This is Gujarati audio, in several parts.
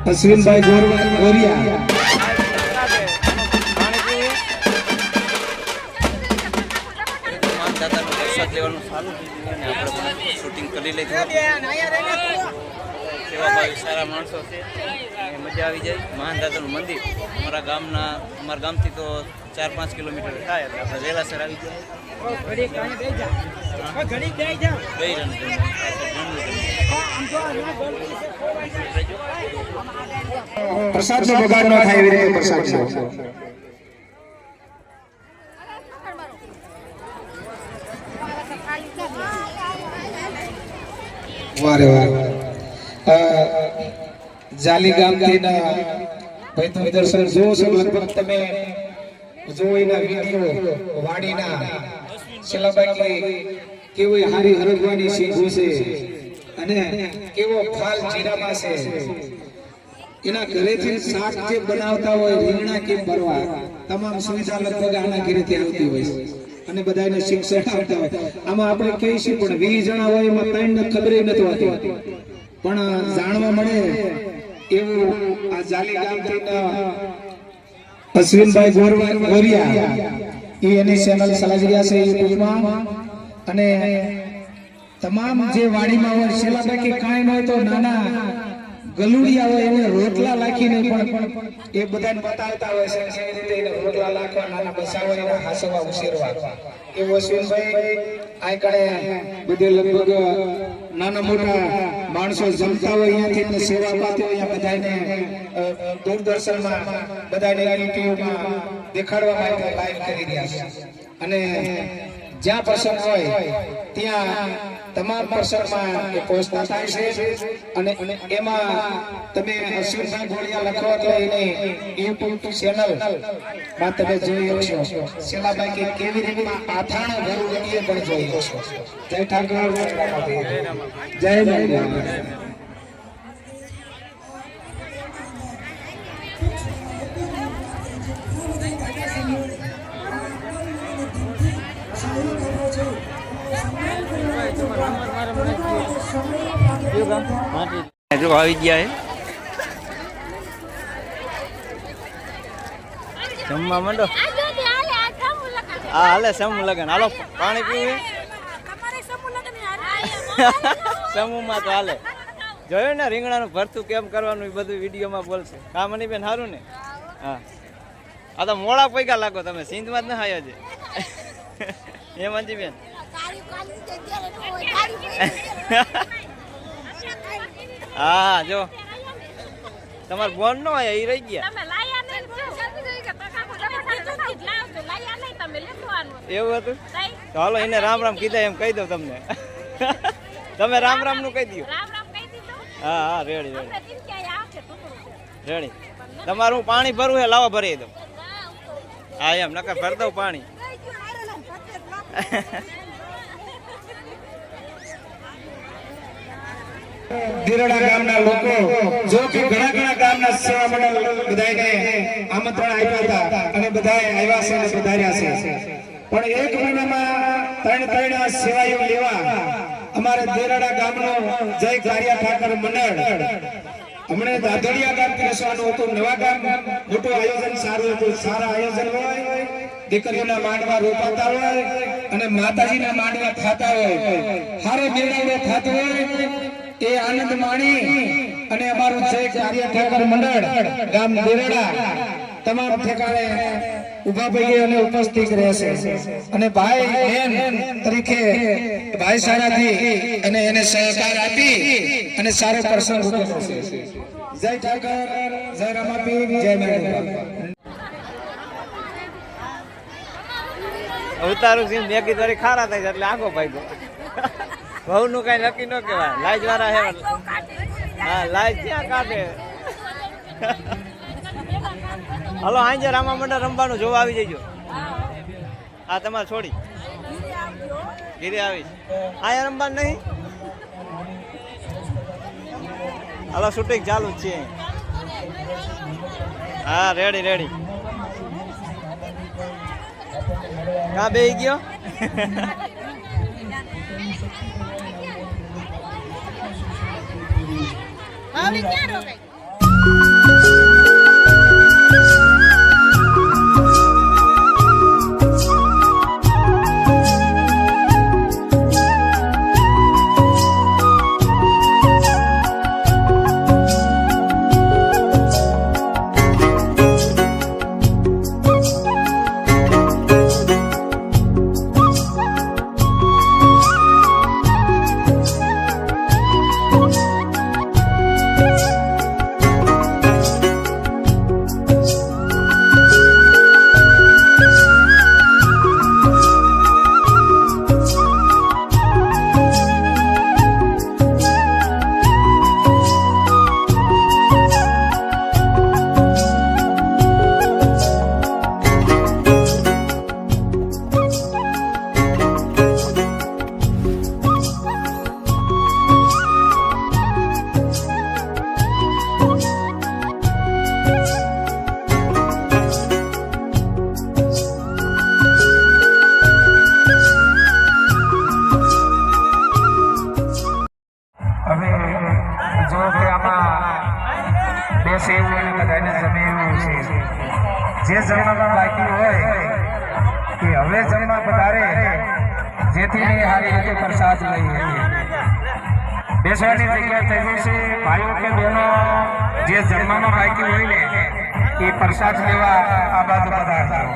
અશ્વિનભાઈ ગોરિયા શૂટિંગ કરી લીધું સારા માણસો છે મજા આવી જાય. મહાન દાદાનું મંદિર અમારા ગામથી તો 4-5 કિલોમીટર થાય એટલે આપણે વેલાસર આવી જાય. પ્રસાદ નો બગાડ ન થાય એવી રીતે પ્રસાદ છે. વારે વારે જાલી ગામથી ના ભાઈ તમે દર્શન જોવો છો લગભગ તમે જો એના વિડીયો વાડીના શેલાબાઈ કેવી હારી હરગવાની શીખો છે અને કેવો ફાલ જીરામાં છે. એના ઘરેથી શાક જે બનાવતા હોય રીંગણા કે પરવા તમામ સુવિધા લગભગ આના ઘરેથી આવતી હોય છે અને બધાને શિક્ષણ આપતા હોય. આમાં આપણે કહીશું પણ 20 જણા હોય એમાં 3 ને ખબર નથી હોતી પણ જાણવા મળે એવું આ જાલી ગામથી અશ્વિનભાઈ ગોરિયા એની ચેનલ ચલાવી રહ્યા છે યુટ્યુબમાં. અને તમામ જે વાડીમાં હોય શેલાભાઈ કે કાંઈ ન હોય તો નાના ગલુડિયા હોય એને રોટલા લાખીને પણ એ બધાને બતાવતા હોય છે કેવી રીતે એને રોટલા લાખવા, નાના બસાવા એને હાસવા ઉછેરવા. એવું અશ્વિનભાઈ આ કણે બધે લગભગ નાના મોટા માણસો જમતા હોય અહીંયાથી એમને સેવા આપતી હોય. બધાને દૂરદર્શનમાં બધાને યુટ્યુબમાં દેખાડવા માટે લાઈવ કરી રહ્યા છે. અને જ્યાં પ્રસંગ હોય ત્યાં તમામ પ્રસંગમાં એ પહોંચતા થાય છે. અને એમાં તમે અશ્વિનભાઈ ગોરિયા લખો એટલે એની યુટ્યુબ ચેનલ માં તમે જોઈ શકશો. શેલાભાઈ કે કેવી રીતના આથાણો ભરું એ પણ જોઈ શકશો. જય ઠાકર, જય મંગળ. જો આવી ગયા જમવા માંડો. હા હાલે સમૂહ લગન. હાલો પાણી પીવું સમૂહમાં તો હાલે. જોયું ને રીંગણાનું ભરતું કેમ કરવાનું એ બધું વિડીયોમાં બોલશે. કા મની બેન સારું ને? હા આ તો મોડા પૈકા લાગો તમે. સિંધમાં જ ના આવ્યા છે એ મંજી બેન. હા જો તમારે બોન નો હોય એ રહી ગયા એવું હતું. ચાલો એને રામ રામ કીધા એમ કહી દઉં તમને. તમે રામ રામ નું કહી દો. હા હા રેડી રેડી. તમારું હું પાણી ભરવું હે લાવો ભરી દઉં. હા એમ નકર ભર દઉં પાણી. દિરડા ગામના લોકો જો કે ઘણા ગામના સેવા મંડળ બધાને આમંત્રણ આપ્યા હતા અને બધાએ આવ્યા છે અને પધાર્યા છે. પણ એક મહિનામાં 3 સેવાઓ લેવા અમારે દિરડા ગામનો જય કાર્ય ઠાકર મંડળ હમણે દાદડિયા ગામ બેસવાનું હતું. નવા ગામ મોટું આયોજન સારું હતું. સારા આયોજન હોય, દીકરીઓના માંડવા રોપાતા હોય અને માતાજીના માંડવા થતા હોય, હારે મેળાવડો થતો હોય એ આનંદ માણી અને અમારું જય કાર્ય ઠાકર મંડળ ગામ દેરડા તમામ ઠેકાણે ઉભા ભાઈ અને ઉપસ્થિત રહેશે. અને ભાઈ બેન તરીકે ભાઈ સારાથી અને એને સહકાર આપી અને સારો પ્રસંગ ઉભો કરશે. જય ઠાકર, જય રામાપીર, જય મેરડીમાં. ઉતારું છે મેગી તારી ખારા થાય છે એટલે આખો ભાઈ ગયો. બહુ નું કઈ નક્કી ન કહેવાય. લાઈજ વાળા હે. હા લાઈજ ક્યાં કાઢે. હલો આજે રામા મંડળ રમવાનું જોવા આવી જજો. હા તમારે છોડી ઘીરે આવીશ. અહીંયા રમવાનું નહીં. હલો શૂટિંગ ચાલુ જ છે. હા રેડી રેડી. ક્યાં બેસી ગયો? હવે ક્યાં રોકાય? બસ એવું એને બધાને જમે એવું છે. જે જમવામાં બાકી હોય એ હવે જમવા પધારે, જેથી સારી રીતે પ્રસાદ લઈ શકીએ. બેસવાની જગ્યા થઈ ગઈ છે. ભાઈઓ કે બહેનો જે જમવામાં બાકી હોય ને એ પ્રસાદ લેવા આ બાજુ પધારતા.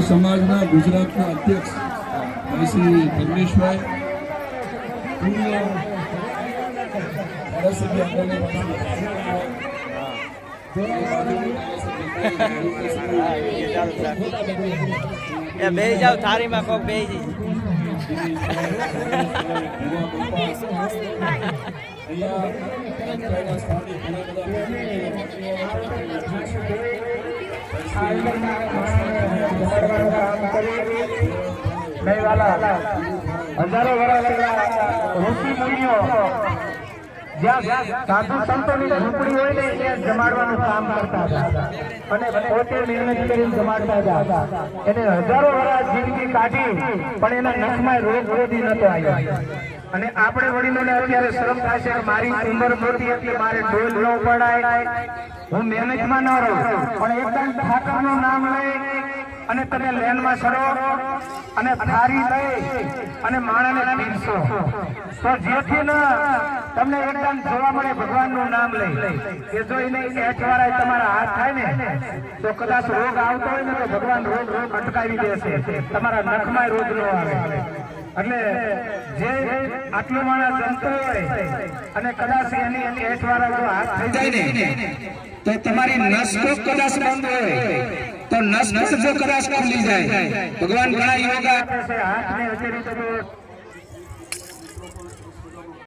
સમાજના ગુજરાતના અધ્યક્ષ શ્રી ધર્મેશભાઈ પૂર્વ ધારાસભ્ય બે જાવ થાળીમાં કોક બે જઈ હજારો વર્ષ ઋષિ મુનિઓ જ્યાં સાધુ સંતોની ઝૂંપડી હોય ને ત્યાં જમાડવાનું કામ કરતા હતા અને પોતે મહેનત કરીને જમાડતા હતા. એને હજારો વર્ષ જિંદગી કાઢી પણ એના નખમાં રોગ રોધી નતો આવ્યો. અને આપણે વડીલોને અત્યારે શરમ થાય છે કે મારી ઉંમર મોટી એટલે મારે ઢોલ ન પડાય, હું મહેનતમાં ન રહું, પણ એકદમ ઠાકરનું નામ લઈ અને તમે લેનમાં ચડો અને થારી લઈ અને માણસને પીરસો તો જેથી ન તમને એકદમ જોવા મળે ભગવાનનું નામ લઈ કે જો એને એચવાળા તમારા હાથ થાય ને તો કદાચ રોગ આવતો હોય ને તો ભગવાન રોગ અટકાવી દેશે, તમારા નખમાં રોગ ન આવે. એટલે જે આટલું માણસ જમતો હોય અને કદાચ એની એચવાળા જો હાથ થઈ જાય ને તો તમારી નસ કદાચ બંધ હોય તો નસ જો કદાચ ખુલી જાય. ભગવાન ઘણા યોગા આપે છે, હાથને હથેળી